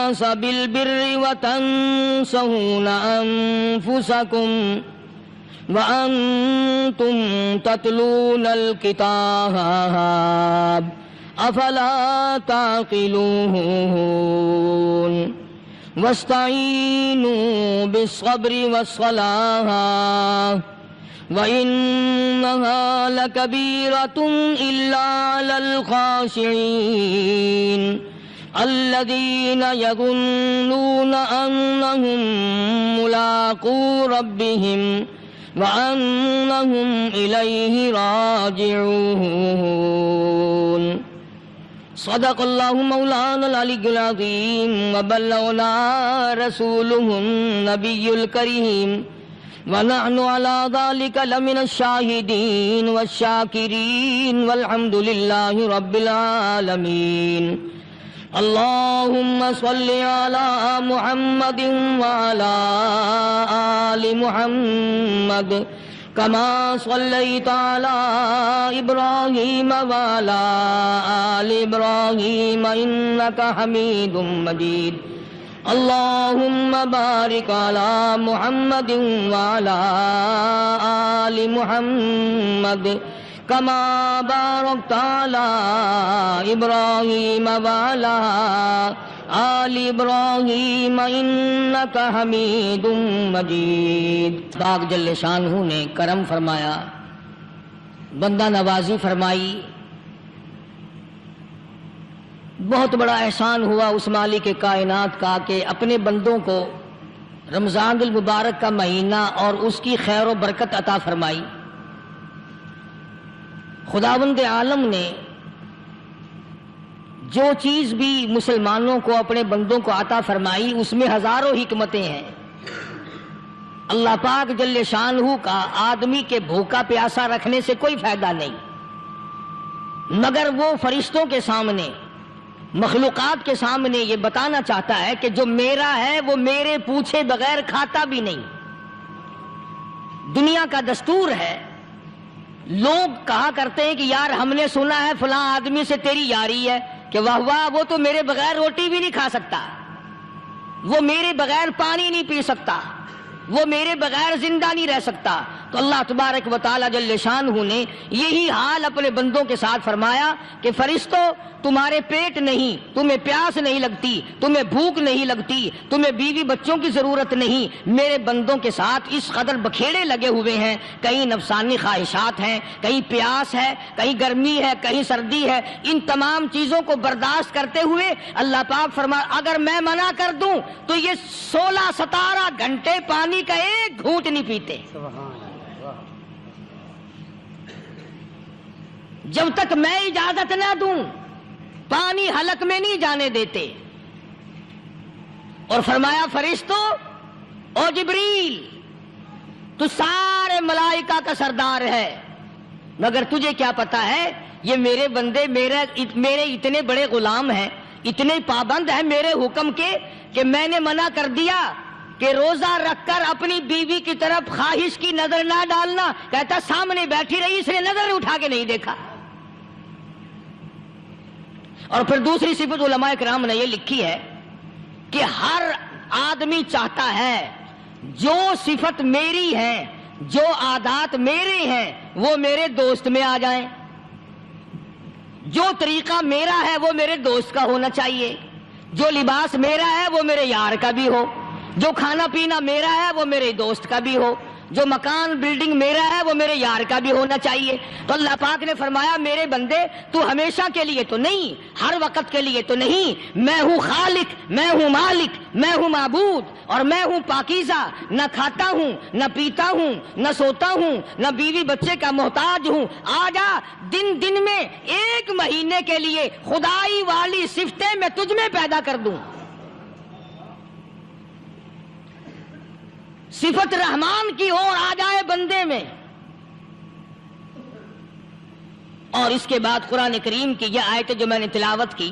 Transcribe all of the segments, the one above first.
الناس بالبر وتنسون أنفسكم وأنتم تتلون الكتاب أفلا تعقلون واستعينوا بالصبر والصلاة وإنها لكبيرة إلا على الخاشعين الذين يظنون أنهم ملاقو ربهم وأنهم إليه راجعون صدق الله مولانا العلي العظيم وبلغنا رسوله النبي الكريم ونحن على ذلك لمن الشاهدين والشاكرين والحمد لله رب العالمين اللهم صل على محمد وعلى آل محمد كما صليت على إبراهيم وعلى آل إبراهيم إنك حميد مجيد اللهم بارك على محمد وعلى آل محمد كما باركت على إبراهيم وعلى آل إبراهيم إنك حميد مجيد۔ پاک جل شانہ نے کرم فرمایا، بندہ نوازی فرمائی، بہت بڑا احسان ہوا اس مالک کائنات کا کہ اپنے بندوں کو رمضان المبارک کا مہینہ اور اس کی خیر و برکت عطا فرمائی۔ خداوند عالم نے جو چیز بھی مسلمانوں کو اپنے بندوں کو عطا فرمائی اس میں ہزاروں حکمتیں ہیں۔ اللہ پاک جل شانہ کا آدمی کے بھوکا پیاسا رکھنے سے کوئی فائدہ نہیں، مگر وہ فرشتوں کے سامنے، مخلوقات کے سامنے یہ بتانا چاہتا ہے کہ جو میرا ہے وہ میرے پوچھے بغیر کھاتا بھی نہیں۔ دنیا کا دستور ہے، لوگ کہا کرتے ہیں کہ یار ہم نے سنا ہے فلاں آدمی سے تیری یاری ہے، کہ واہ واہ وہ تو میرے بغیر روٹی بھی نہیں کھا سکتا، وہ میرے بغیر پانی نہیں پی سکتا، وہ میرے بغیر زندہ نہیں رہ سکتا۔ تو اللہ تبارک و تعالی جل شانہ نے یہی حال اپنے بندوں کے ساتھ فرمایا کہ فرشتوں تمہارے پیٹ نہیں، تمہیں پیاس نہیں لگتی، تمہیں بھوک نہیں لگتی، تمہیں بیوی بچوں کی ضرورت نہیں، میرے بندوں کے ساتھ اس قدر بکھیڑے لگے ہوئے ہیں، کہیں نفسانی خواہشات ہیں، کہیں پیاس ہے، کہیں گرمی ہے، کہیں سردی ہے، ان تمام چیزوں کو برداشت کرتے ہوئے اللہ پاک فرمایا اگر میں منع کر دوں تو یہ 16-17 گھنٹے پانی کا ایک گھونٹ نہیں پیتے، جب تک میں اجازت نہ دوں پانی حلق میں نہیں جانے دیتے۔ اور فرمایا فرشتوں او جبریل تو سارے ملائکہ کا سردار ہے، مگر تجھے کیا پتا ہے یہ میرے بندے میرے اتنے بڑے غلام ہیں، اتنے پابند ہیں میرے حکم کے کہ میں نے منع کر دیا کہ روزہ رکھ کر اپنی بیوی کی طرف خواہش کی نظر نہ ڈالنا، کہتا سامنے بیٹھی رہی اس نے نظر اٹھا کے نہیں دیکھا۔ اور پھر دوسری صفت علماء کرام نے یہ لکھی ہے کہ ہر آدمی چاہتا ہے جو صفت میری ہے، جو عادات میرے ہیں وہ میرے دوست میں آ جائیں، جو طریقہ میرا ہے وہ میرے دوست کا ہونا چاہیے، جو لباس میرا ہے وہ میرے یار کا بھی ہو، جو کھانا پینا میرا ہے وہ میرے دوست کا بھی ہو، جو مکان بلڈنگ میرا ہے وہ میرے یار کا بھی ہونا چاہیے۔ تو اللہ پاک نے فرمایا میرے بندے تو ہمیشہ کے لیے تو نہیں، ہر وقت کے لیے تو نہیں، میں ہوں خالق، میں ہوں مالک، میں ہوں معبود، اور میں ہوں پاکیزہ، نہ کھاتا ہوں نہ پیتا ہوں نہ سوتا ہوں نہ بیوی بچے کا محتاج ہوں۔ آجا دن میں ایک مہینے کے لیے خدائی والی صفتیں میں تجھ میں پیدا کر دوں، صفت رحمان کی اور آ جائے بندے میں۔ اور اس کے بعد قرآن کریم کی یہ آیتیں جو میں نے تلاوت کی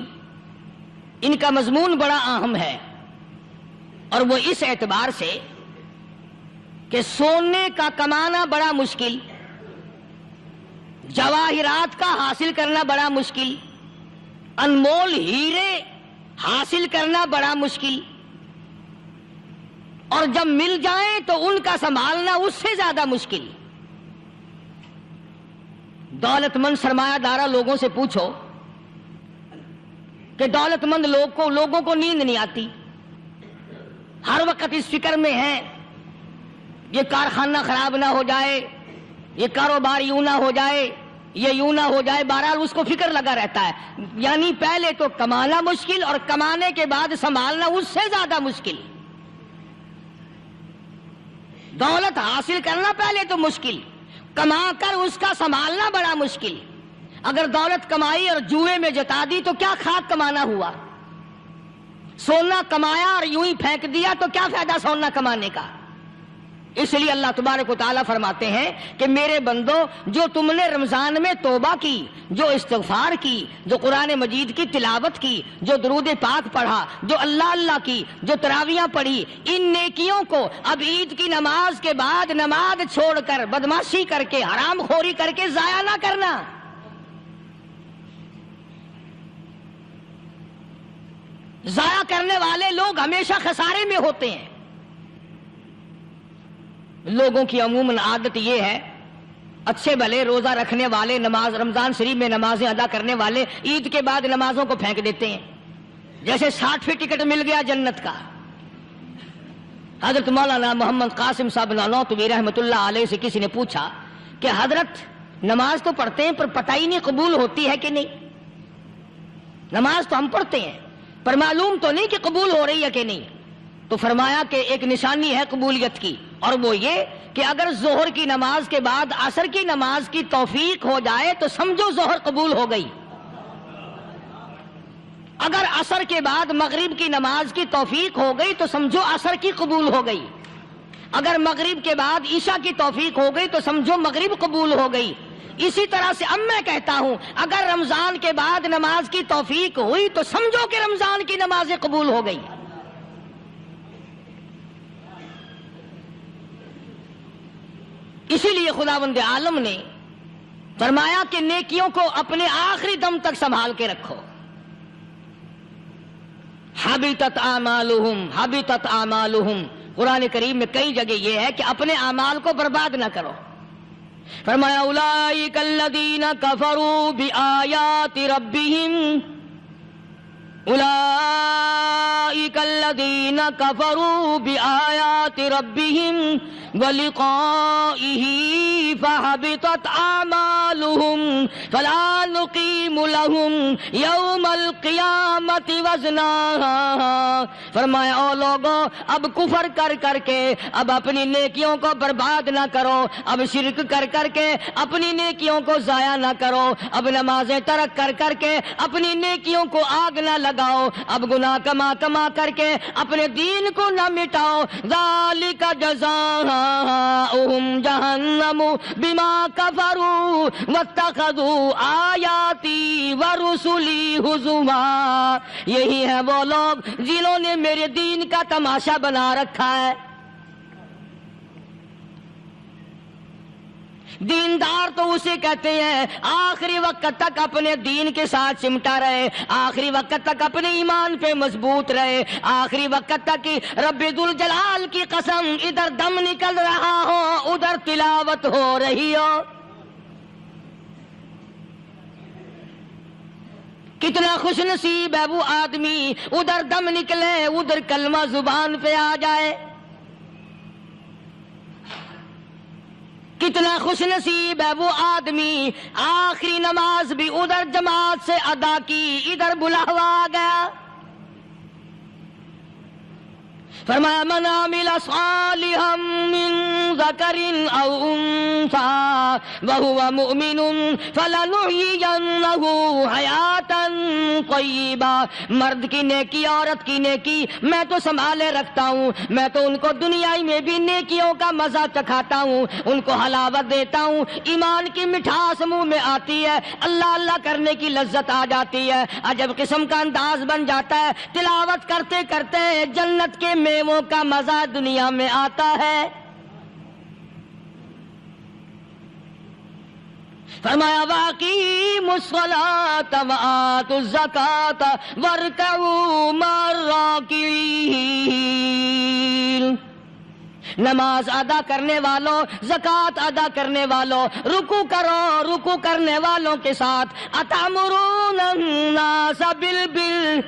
ان کا مضمون بڑا اہم ہے، اور وہ اس اعتبار سے کہ سونے کا کمانا بڑا مشکل، جواہرات کا حاصل کرنا بڑا مشکل، انمول ہیرے حاصل کرنا بڑا مشکل، اور جب مل جائیں تو ان کا سنبھالنا اس سے زیادہ مشکل۔ دولت مند سرمایہ دارہ لوگوں سے پوچھو کہ دولت مند لوگوں کو نیند نہیں آتی، ہر وقت اس فکر میں ہیں یہ کارخانہ خراب نہ ہو جائے، یہ کاروبار یوں نہ ہو جائے، یہ یوں نہ ہو جائے، بہرحال اس کو فکر لگا رہتا ہے۔ یعنی پہلے تو کمانا مشکل اور کمانے کے بعد سنبھالنا اس سے زیادہ مشکل۔ دولت حاصل کرنا پہلے تو مشکل، کما کر اس کا سنبھالنا بڑا مشکل۔ اگر دولت کمائی اور جوئے میں جتا دی تو کیا خاک کمانا ہوا؟ سونا کمایا اور یوں ہی پھینک دیا تو کیا فائدہ سونا کمانے کا؟ اس لیے اللہ تبارک و تعالیٰ فرماتے ہیں کہ میرے بندو، جو تم نے رمضان میں توبہ کی، جو استغفار کی، جو قرآن مجید کی تلاوت کی، جو درود پاک پڑھا، جو اللہ اللہ کی، جو تراویاں پڑھی، ان نیکیوں کو اب عید کی نماز کے بعد نماز چھوڑ کر، بدماشی کر کے، حرام خوری کر کے ضائع نہ کرنا۔ ضائع کرنے والے لوگ ہمیشہ خسارے میں ہوتے ہیں۔ لوگوں کی عموماً عادت یہ ہے، اچھے بھلے روزہ رکھنے والے، نماز رمضان شریف میں نمازیں ادا کرنے والے عید کے بعد نمازوں کو پھینک دیتے ہیں جیسے 60 ٹکٹ مل گیا جنت کا۔ حضرت مولانا محمد قاسم صاحب نانوتوی رحمۃ اللہ علیہ سے کسی نے پوچھا کہ حضرت نماز تو پڑھتے ہیں پر پتہ ہی نہیں قبول ہوتی ہے کہ نہیں، نماز تو ہم پڑھتے ہیں پر معلوم تو نہیں کہ قبول ہو رہی ہے کہ نہیں۔ تو فرمایا کہ ایک نشانی ہے قبولیت کی، اور وہ یہ کہ اگر ظہر کی نماز کے بعد عصر کی نماز کی توفیق ہو جائے تو سمجھو ظہر قبول ہو گئی، اگر عصر کے بعد مغرب کی نماز کی توفیق ہو گئی تو سمجھو عصر کی قبول ہو گئی، اگر مغرب کے بعد عشاء کی توفیق ہو گئی تو سمجھو مغرب قبول ہو گئی۔ اسی طرح سے اب میں کہتا ہوں اگر رمضان کے بعد نماز کی توفیق ہوئی تو سمجھو کہ رمضان کی نمازیں قبول ہو گئی۔ اسی لیے خداوند عالم نے فرمایا کہ نیکیوں کو اپنے آخری دم تک سنبھال کے رکھو۔ حبطت اعمالہم حبطت اعمالہم، قرآن کریم میں کئی جگہ یہ ہے کہ اپنے اعمال کو برباد نہ کرو۔ فرمایا اولئک الذین کفروا بآیات ربہم اولئک الذین کفروا بآیات ربہم ولقائہ فحبطت اعمالہم فلا نقیم لہم یوم القیامت وزنا۔ فرمایا او لوگو، اب کفر کر کر کے اب اپنی نیکیوں کو برباد نہ کرو، اب شرک کر کر کے اپنی نیکیوں کو ضائع نہ کرو، اب نمازیں ترک کر کر کے اپنی نیکیوں کو آگ نہ لگاؤ، اب گناہ کما کما کر کے اپنے دین کو نہ مٹاؤ۔ ذالک جزاؤہم جہنم بما کفروا واتخذوا آیاتی ورسلی ہزوا۔ یہی ہے وہ لوگ جنہوں نے میرے دین کا تماشا بنا رکھا ہے۔ دیندار تو اسے کہتے ہیں آخری وقت تک اپنے دین کے ساتھ چمٹا رہے، آخری وقت تک اپنے ایمان پہ مضبوط رہے، آخری وقت تک رب ذوالجلال کی قسم ادھر دم نکل رہا ہو ادھر تلاوت ہو رہی ہو۔ کتنا خوش نصیب ہے وہ آدمی ادھر دم نکلے ادھر کلمہ زبان پہ آ جائے، کتنا خوش نصیب ہے وہ آدمی آخری نماز بھی ادھر جماعت سے ادا کی ادھر بلاوا آ گیا۔ فرمایا من عمل صالحا من ذکر او انثى وهو مؤمن فلنحيينه حیاتا طیبہ۔ مرد کی نیکی عورت کی نیکی میں تو سنبھالے رکھتا ہوں، میں تو ان کو دنیا میں بھی نیکیوں کا مزہ چکھاتا ہوں، ان کو حلاوت دیتا ہوں، ایمان کی مٹھاس منہ میں آتی ہے، اللہ اللہ کرنے کی لذت آ جاتی ہے، عجب قسم کا انداز بن جاتا ہے، تلاوت کرتے کرتے جنت کے میووں کا مزہ دنیا میں آتا ہے۔ فرمایا واقیموا الصلاۃ وآتوا الزکاۃ وارکعوا مع الراکعین، نماز ادا کرنے والوں، زکوٰۃ ادا کرنے والوں، رکوع کرو، رکوع کرنے والوں کے ساتھ، اتامرون الناس بالبر،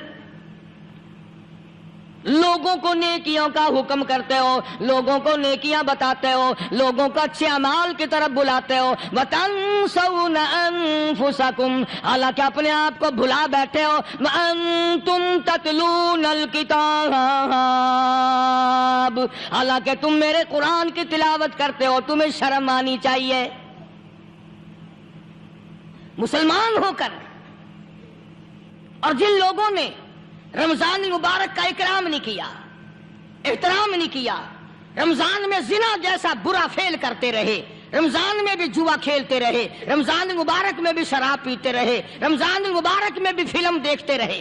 لوگوں کو نیکیوں کا حکم کرتے ہو، لوگوں کو نیکیاں بتاتے ہو، لوگوں کو اچھے اعمال کی طرف بلاتے ہو، وتنسون انفسکم، حالانکہ اپنے آپ کو بھلا بیٹھے ہو، وانتم تتلون الکتاب، حالانکہ تم میرے قرآن کی تلاوت کرتے ہو، تمہیں شرم آنی چاہیے مسلمان ہو کر۔ اور جن لوگوں نے رمضان مبارک کا اکرام نہیں کیا، احترام نہیں کیا، رمضان میں زنا جیسا برا فعل کرتے رہے، رمضان میں بھی جوا کھیلتے رہے، رمضان مبارک میں بھی شراب پیتے رہے، رمضان مبارک میں بھی فلم دیکھتے رہے۔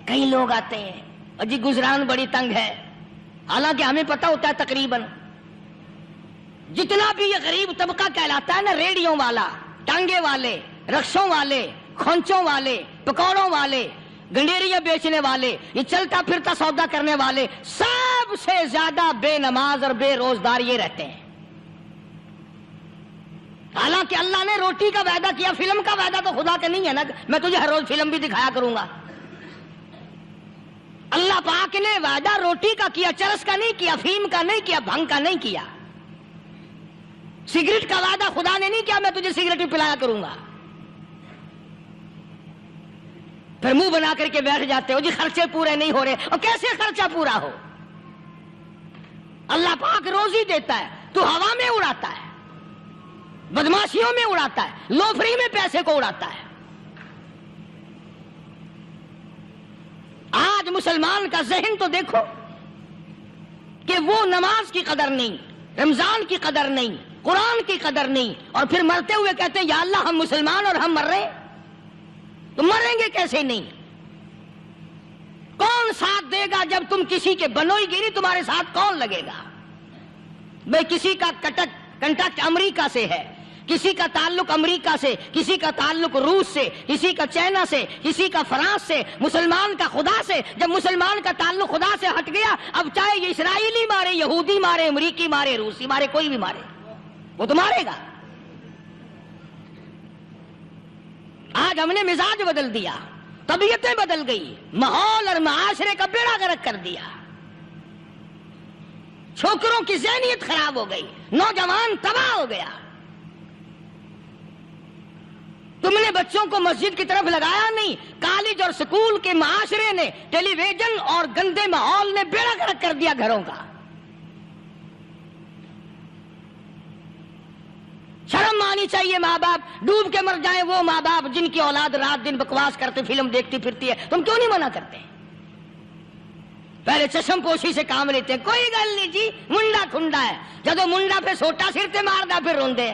کئی لوگ آتے ہیں اور جی گزران بڑی تنگ ہے، حالانکہ ہمیں پتہ ہوتا ہے تقریباً جتنا بھی یہ غریب طبقہ کہلاتا ہے نا، ریڑیوں والا، ٹانگے والے، رکشوں والے، کھونچوں والے، پکوڑوں والے، گنڈیریاں بیچنے والے، یہ چلتا پھرتا سودا کرنے والے، سب سے زیادہ بے نماز اور بے روزدار یہ رہتے ہیں۔ حالانکہ اللہ نے روٹی کا وعدہ کیا، فلم کا وعدہ تو خدا کا نہیں ہے نا، میں تجھے ہر روز فلم بھی دکھایا کروں گا۔ اللہ پاک نے وعدہ روٹی کا کیا، چرس کا نہیں کیا، فیم کا نہیں کیا، بھنگ کا نہیں کیا۔ سگریٹ کا وعدہ خدا نے نہیں کیا میں تجھے سگریٹ بھی پلایا کروں گا۔ پھر منہ بنا کر کے بیٹھ جاتے ہو جی خرچے پورے نہیں ہو رہے، اور کیسے خرچہ پورا ہو؟ اللہ پاک روزی دیتا ہے، تو ہوا میں اڑاتا ہے، بدماشیوں میں اڑاتا ہے، لوفری میں پیسے کو اڑاتا ہے۔ آج مسلمان کا ذہن تو دیکھو کہ وہ نماز کی قدر نہیں، رمضان کی قدر نہیں، قرآن کی قدر نہیں، اور پھر مرتے ہوئے کہتے ہیں یا اللہ ہم مسلمان اور ہم مر رہے ہیں۔ تو مریں گے کیسے نہیں؟ کون ساتھ دے گا جب تم کسی کے بنوئی گیری، تمہارے ساتھ کون لگے گا؟ بھئی کسی کا کنٹیکٹ امریکہ سے ہے، کسی کا تعلق امریکہ سے، کسی کا تعلق روس سے، کسی کا چائنا سے، کسی کا فرانس سے، مسلمان کا خدا سے۔ جب مسلمان کا تعلق خدا سے ہٹ گیا، اب چاہے یہ اسرائیلی مارے، یہودی مارے، امریکی مارے، روسی مارے، کوئی بھی مارے، وہ تو مارے گا۔ آج ہم نے مزاج بدل دیا، طبیعتیں بدل گئی، ماحول اور معاشرے کا بیڑا غرق کر دیا، چھوکروں کی ذہنیت خراب ہو گئی، نوجوان تباہ ہو گیا۔ تم نے بچوں کو مسجد کی طرف لگایا نہیں، کالج اور سکول کے معاشرے نے، ٹیلی ویژن اور گندے ماحول نے بیڑا غرق کر دیا گھروں کا۔ شرم آنی چاہیے ماں باپ، ڈوب کے مر جائیں وہ ماں باپ جن کی اولاد رات دن بکواس کرتے فلم دیکھتی پھرتی ہے، تم کیوں نہیں منع کرتے؟ پہلے چشم پوشی سے کام لیتے ہیں، کوئی گل نہیں جی منڈا کھنڈا ہے، جدو منڈا پہ سوٹا سر تے ماردا پھر روندے،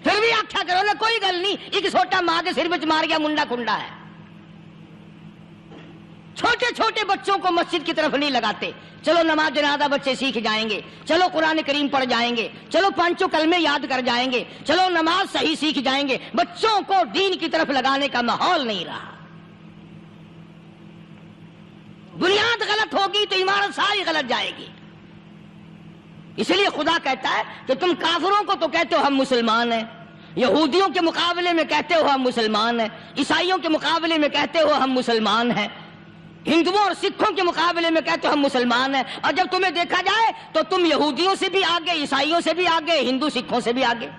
پھر بھی آکھیا کرو نا کوئی گل نہیں، ایک سوٹا ماں دے سر وچ مار گیا منڈا کھنڈا ہے۔ چھوٹے چھوٹے بچوں کو مسجد کی طرف نہیں لگاتے، چلو نماز جنازہ بچے سیکھ جائیں گے، چلو قرآن کریم پڑھ جائیں گے، چلو پانچوں کلمے یاد کر جائیں گے، چلو نماز صحیح سیکھ جائیں گے، بچوں کو دین کی طرف لگانے کا ماحول نہیں رہا۔ بنیاد غلط ہوگی تو عمارت ساری غلط جائے گی۔ اس لیے خدا کہتا ہے کہ تم کافروں کو تو کہتے ہو ہم مسلمان ہیں، یہودیوں کے مقابلے میں کہتے ہو ہم مسلمان ہیں، عیسائیوں کے مقابلے میں کہتے ہو ہم مسلمان ہیں، ہندوؤں اور سکھوں کے مقابلے میں کہتے ہو ہم مسلمان ہیں، اور جب تمہیں دیکھا جائے تو تم یہودیوں سے بھی آگے، عیسائیوں سے بھی آگے، ہندو سکھوں سے بھی آگے۔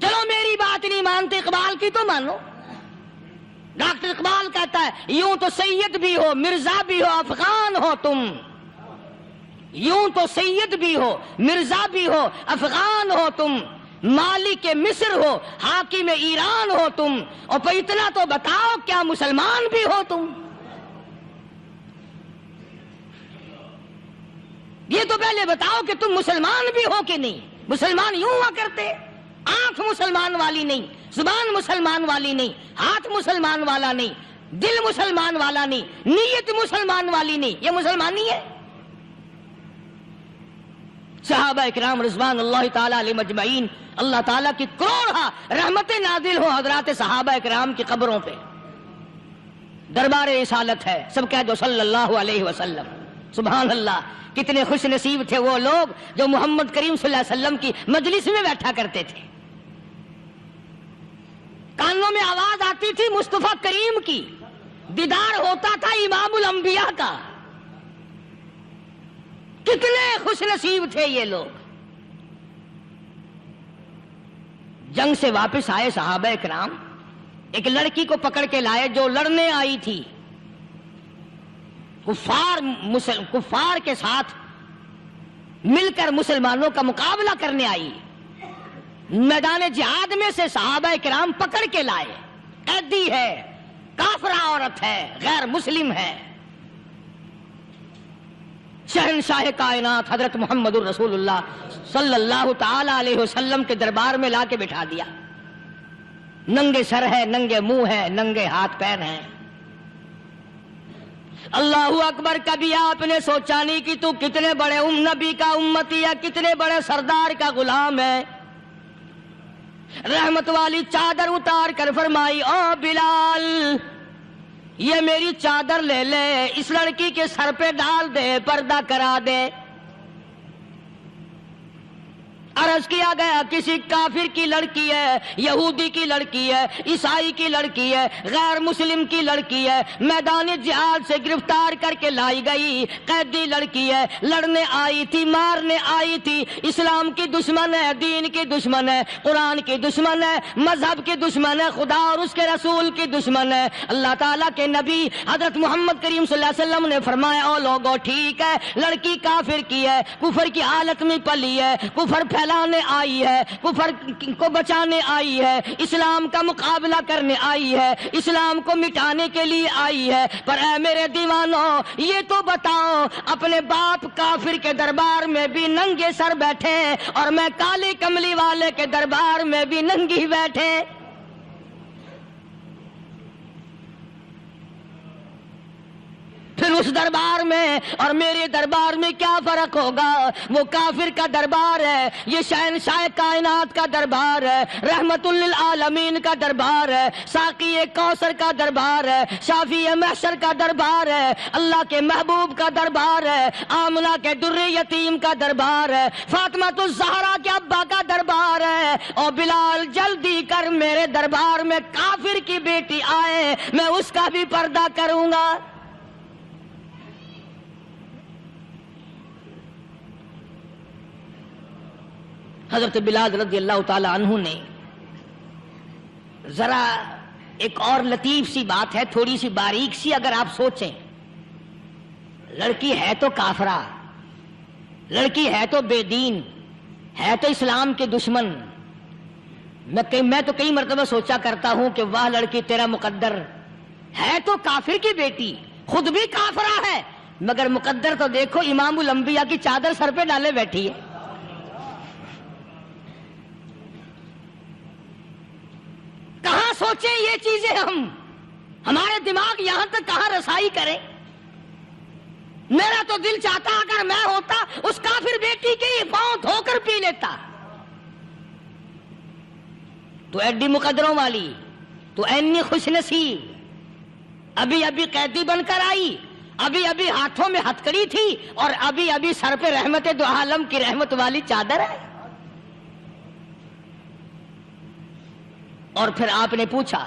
چلو میری بات نہیں مانتے اقبال کی تو مانو۔ ڈاکٹر اقبال کہتا ہے یوں تو سید بھی ہو، مرزا بھی ہو، افغان ہو تم، یوں تو سید بھی ہو، مرزا بھی ہو، افغان ہو تم، مالک مصر ہو، حاکم ایران ہو تم، اور پھر اتنا تو بتاؤ کیا مسلمان بھی ہو تم؟ یہ تو پہلے بتاؤ کہ تم مسلمان بھی ہو کہ نہیں۔ مسلمان یوں ہوا کرتے، آنکھ مسلمان والی نہیں، زبان مسلمان والی نہیں، ہاتھ مسلمان والا نہیں، دل مسلمان والا نہیں، نیت مسلمان والی نہیں، یہ مسلمانی ہے؟ صحابہ اکرام رضوان اللہ تعالیٰ علیہ مجمعین، اللہ تعالیٰ کی کروڑہ رحمتیں نازل ہو حضرات صحابہ اکرام کی قبروں پہ. دربار رسالت ہے، سب کہہ دو صلی اللہ علیہ وسلم. سبحان اللہ، کتنے خوش نصیب تھے وہ لوگ جو محمد کریم صلی اللہ علیہ وسلم کی مجلس میں بیٹھا کرتے تھے. کانوں میں آواز آتی تھی مصطفیٰ کریم کی، دیدار ہوتا تھا امام الانبیاء کا. کتنے خوش نصیب تھے یہ لوگ. جنگ سے واپس آئے صحابہ کرام، ایک لڑکی کو پکڑ کے لائے جو لڑنے آئی تھی، کفار کے ساتھ مل کر مسلمانوں کا مقابلہ کرنے آئی. میدان جہاد میں سے صحابہ کرام پکڑ کے لائے. قیدی ہے، کافرہ عورت ہے، غیر مسلم ہے. شہنشاہ کائنات حضرت محمد الرسول اللہ صلی اللہ تعالی علیہ وسلم کے دربار میں لا کے بٹھا دیا. ننگے سر ہے، ننگے منہ ہے، ننگے ہاتھ پیر ہیں. اللہ اکبر. کبھی آپ نے سوچا نہیں کہ تو کتنے بڑے نبی کا امتی ہے، کتنے بڑے سردار کا غلام ہے. رحمت والی چادر اتار کر فرمائی، او بلال یہ میری چادر لے لے، اس لڑکی کے سر پہ ڈال دے، پردہ کرا دے. عرض کیا گیا کسی کافر کی لڑکی ہے، یہودی کی لڑکی ہے، عیسائی کی لڑکی ہے، غیر مسلم کی لڑکی ہے، میدان جہاد سے گرفتار کر کے لائی گئی، قیدی لڑکی ہے، لڑنے آئی تھی، مارنے آئی تھی، اسلام کی دشمن ہے، دین کی دشمن ہے، قرآن کی دشمن ہے، مذہب کی دشمن ہے، خدا اور اس کے رسول کی دشمن ہے. اللہ تعالیٰ کے نبی حضرت محمد کریم صلی اللہ علیہ وسلم نے فرمایا، او لوگو ٹھیک ہے لڑکی کافر کی ہے، کفر کی حالت میں پلی ہے، کفر لانے آئی ہے، کفر کو بچانے آئی ہے، اسلام کا مقابلہ کرنے آئی ہے، اسلام کو مٹانے کے لیے آئی ہے. پر اے میرے دیوانوں یہ تو بتاؤ، اپنے باپ کافر کے دربار میں بھی ننگے سر بیٹھے اور میں کالی کملی والے کے دربار میں بھی ننگی بیٹھے. پھر اس دربار میں اور میرے دربار میں کیا فرق ہوگا؟ وہ کافر کا دربار ہے، یہ شہنشاہ کائنات کا دربار ہے، رحمت للعالمین کا دربار ہے، ساقی کوثر کا دربار ہے، شافی محشر کا دربار ہے، اللہ کے محبوب کا دربار ہے، آمنہ کے در یتیم کا دربار ہے، فاطمہ الزہرا کے ابا کا دربار ہے. اور بلال جلدی کر، میرے دربار میں کافر کی بیٹی آئے، میں اس کا بھی پردہ کروں گا. حضرت بلال رضی اللہ تعالی عنہ نے ذرا ایک اور لطیف سی بات ہے، تھوڑی سی باریک سی، اگر آپ سوچیں، لڑکی ہے تو کافرہ، لڑکی ہے تو بے دین، ہے تو اسلام کے دشمن. میں تو کئی مرتبہ سوچا کرتا ہوں کہ واہ لڑکی تیرا مقدر، ہے تو کافر کی بیٹی، خود بھی کافرہ ہے، مگر مقدر تو دیکھو امام الانبیاء کی چادر سر پہ ڈالے بیٹھی ہے. کہاں سوچیں یہ چیزیں، ہمارے دماغ یہاں تک کہاں رسائی کریں؟ میرا تو دل چاہتا اگر میں ہوتا اس کافر بیٹی کے ہی پاؤں دھو کر پی لیتا. تو ایڈی مقدروں والی، تو اینی خوش نصیب، ابھی ابھی قیدی بن کر آئی، ابھی ابھی ہاتھوں میں ہتکڑی تھی اور ابھی ابھی سر پہ رحمت دو عالم کی رحمت والی چادر ہے. اور پھر آپ نے پوچھا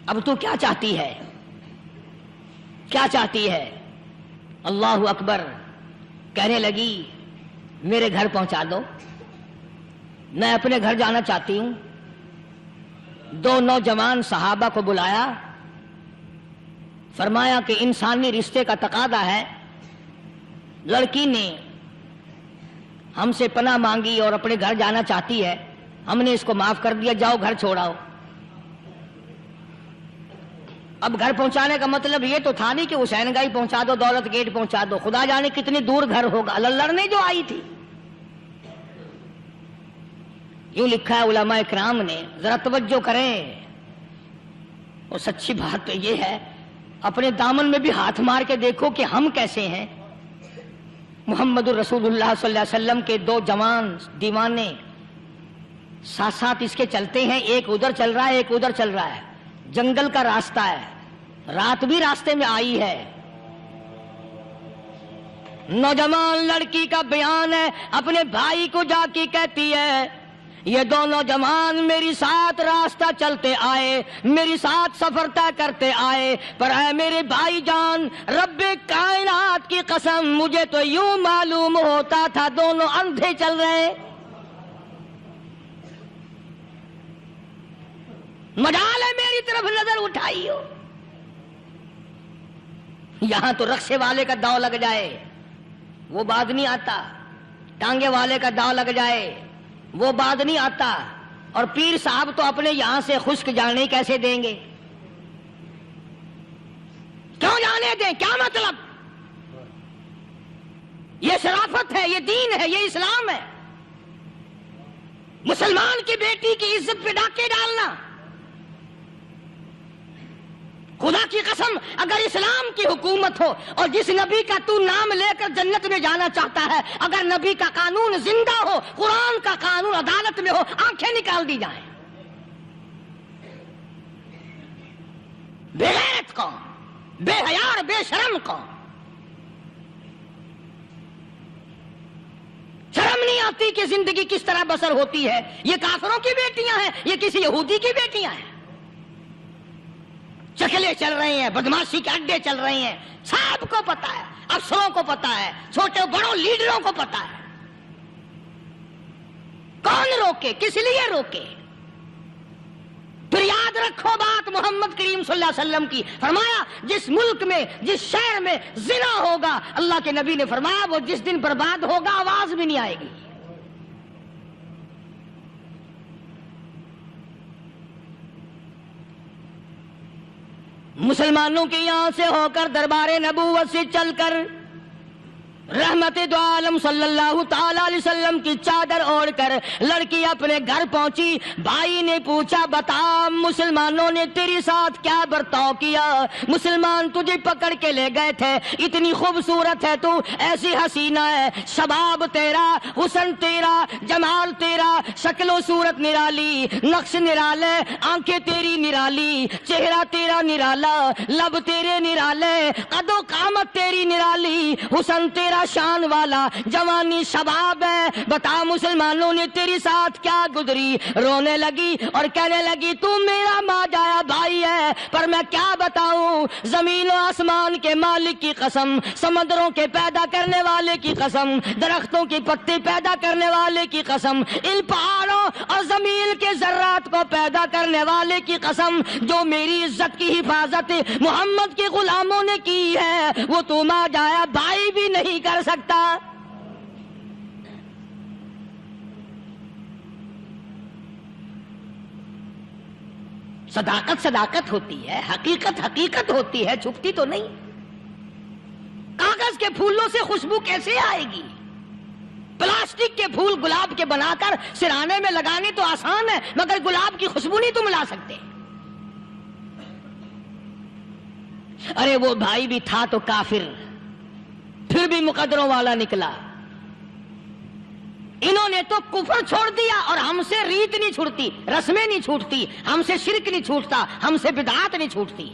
اب تو کیا چاہتی ہے، کیا چاہتی ہے؟ اللہ اکبر. کہنے لگی میرے گھر پہنچا دو، میں اپنے گھر جانا چاہتی ہوں. دو نوجوان صحابہ کو بلایا، فرمایا کہ انسانی رشتے کا تقاضا ہے، لڑکی نے ہم سے پناہ مانگی اور اپنے گھر جانا چاہتی ہے، ہم نے اس کو معاف کر دیا، جاؤ گھر چھوڑاؤ. اب گھر پہنچانے کا مطلب یہ تو تھا نہیں کہ حسین گائی پہنچا دو، دولت گیٹ پہنچا دو، خدا جانے کتنی دور گھر ہوگا، لڑنے جو آئی تھی. یوں لکھا ہے علماء اکرام نے، ذرا توجہ کریں. اور سچی بات تو یہ ہے، اپنے دامن میں بھی ہاتھ مار کے دیکھو کہ ہم کیسے ہیں. محمد الرسول اللہ صلی اللہ علیہ وسلم کے دو جوان دیوانے ساتھ ساتھ اس کے چلتے ہیں، ایک ادھر چل رہا ہے ایک ادھر چل رہا ہے، جنگل کا راستہ ہے، رات بھی راستے میں آئی ہے۔ نوجوان لڑکی کا بیان ہے، اپنے بھائی کو جا کے کہتی ہے یہ دو نوجوان میری ساتھ راستہ چلتے آئے، میری ساتھ سفر طے کرتے آئے، پر اے میرے بھائی جان، رب کائنات کی قسم مجھے تو یوں معلوم ہوتا تھا دونوں اندھے چل رہے، مجال ہے میری طرف نظر اٹھائی ہو۔ یہاں تو رکشے والے کا داؤ لگ جائے وہ بات نہیں آتا، ٹانگے والے کا داؤ لگ جائے وہ بات نہیں آتا، اور پیر صاحب تو اپنے یہاں سے خشک جانے کیسے دیں گے؟ کیوں جانے دیں؟ کیا مطلب؟ یہ شرافت ہے، یہ دین ہے، یہ اسلام ہے۔ مسلمان کی بیٹی کی عزت پہ ڈاکے ڈالنا، خدا کی قسم اگر اسلام کی حکومت ہو اور جس نبی کا تو نام لے کر جنت میں جانا چاہتا ہے، اگر نبی کا قانون زندہ ہو، قرآن کا قانون عدالت میں ہو، آنکھیں نکال دی جائیں۔ بے غیرت قوم، بے حیا اور بے شرم قوم، شرم نہیں آتی کہ زندگی کس طرح بسر ہوتی ہے۔ یہ کافروں کی بیٹیاں ہیں، یہ کسی یہودی کی بیٹیاں ہیں، چکلے چل رہے ہیں، بدماشی کے اڈے چل رہے ہیں، سب کو پتا ہے، افسروں کو پتا ہے، چھوٹے بڑوں لیڈروں کو پتا ہے۔ کون روکے؟ کس لیے روکے؟ پھر یاد رکھو بات محمد کریم صلی اللہ علیہ وسلم کی، فرمایا جس ملک میں جس شہر میں زنا ہوگا، اللہ کے نبی نے فرمایا وہ جس دن برباد ہوگا آواز بھی نہیں آئے گی۔ مسلمانوں کے یہاں سے ہو کر دربار نبوت سے چل کر رحمت دو عالم صلی اللہ تعالی علیہ وسلم کی چادر اوڑھ کر لڑکی اپنے گھر پہنچی۔ بھائی نے پوچھا بتا مسلمانوں نے تیری ساتھ کیا برتاؤ کیا؟ مسلمان تجھے پکڑ کے لے گئے تھے، اتنی خوبصورت ہے تو، ایسی حسینہ ہے، شباب تیرا، حسن تیرا، جمال تیرا، شکل و صورت نرالی، نقش نرالے، آنکھیں تیری نرالی، چہرہ تیرا نرالا، لب تیرے نرالے، قد و قامت تیری نرالی، حسن تیرا شان والا، جوانی شباب ہے، بتا مسلمانوں نے تیری ساتھ کیا گزری؟ رونے لگی اور کہنے لگی تو میرا ماں جایا بھائی ہے، پر میں کیا بتاؤں، زمین و آسمان کے مالک کی قسم، سمندروں کے پیدا کرنے والے کی قسم، درختوں کی پتے پیدا کرنے والے کی قسم، ان پہاڑوں اور زمین کے ذرات کو پیدا کرنے والے کی قسم، جو میری عزت کی حفاظت محمد کے غلاموں نے کی ہے، وہ تو ماں جایا بھائی بھی نہیں کر سکتا۔ صداقت صداقت ہوتی ہے، حقیقت حقیقت ہوتی ہے، چھپتی تو نہیں۔ کاغذ کے پھولوں سے خوشبو کیسے آئے گی؟ پلاسٹک کے پھول گلاب کے بنا کر سرانے میں لگانے تو آسان ہے، مگر گلاب کی خوشبو نہیں تم لا سکتے۔ ارے وہ بھائی بھی تھا تو کافر، پھر بھی مقدروں والا نکلا۔ انہوں نے تو کفر چھوڑ دیا، اور ہم سے ریت نہیں چھوٹتی، رسمیں نہیں چھوٹتی، ہم سے شرک نہیں چھوٹتا، ہم سے بدعات نہیں چھوٹتی۔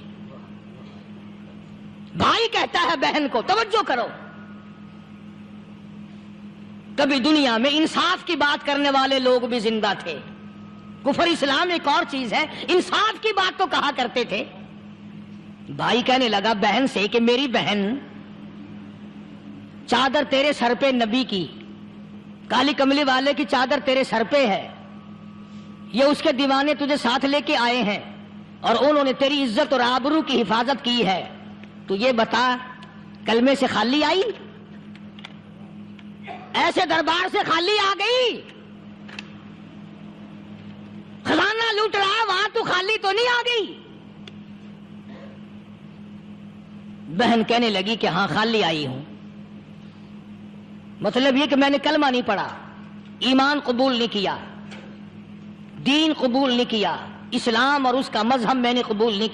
بھائی کہتا ہے بہن کو توجہ کرو، کبھی دنیا میں انصاف کی بات کرنے والے لوگ بھی زندہ تھے۔ کفر اسلام ایک اور چیز ہے، انصاف کی بات تو کہا کرتے تھے۔ بھائی کہنے لگا بہن سے کہ میری بہن، چادر تیرے سر پہ نبی کی، کالی کملی والے کی چادر تیرے سر پہ ہے، یہ اس کے دیوانے تجھے ساتھ لے کے آئے ہیں اور انہوں نے تیری عزت اور آبرو کی حفاظت کی ہے، تو یہ بتا کلمے سے خالی آئی؟ ایسے دربار سے خالی آ گئی؟ خزانہ لوٹ رہا ہے وہاں تو خالی تو نہیں آ گئی؟ بہن کہنے لگی کہ ہاں خالی آئی ہوں، مطلب یہ کہ میں نے کلمہ نہیں پڑھا، ایمان قبول نہیں کیا، دین قبول نہیں کیا، اسلام اور اس کا مذہب میں نے قبول نہیں کیا۔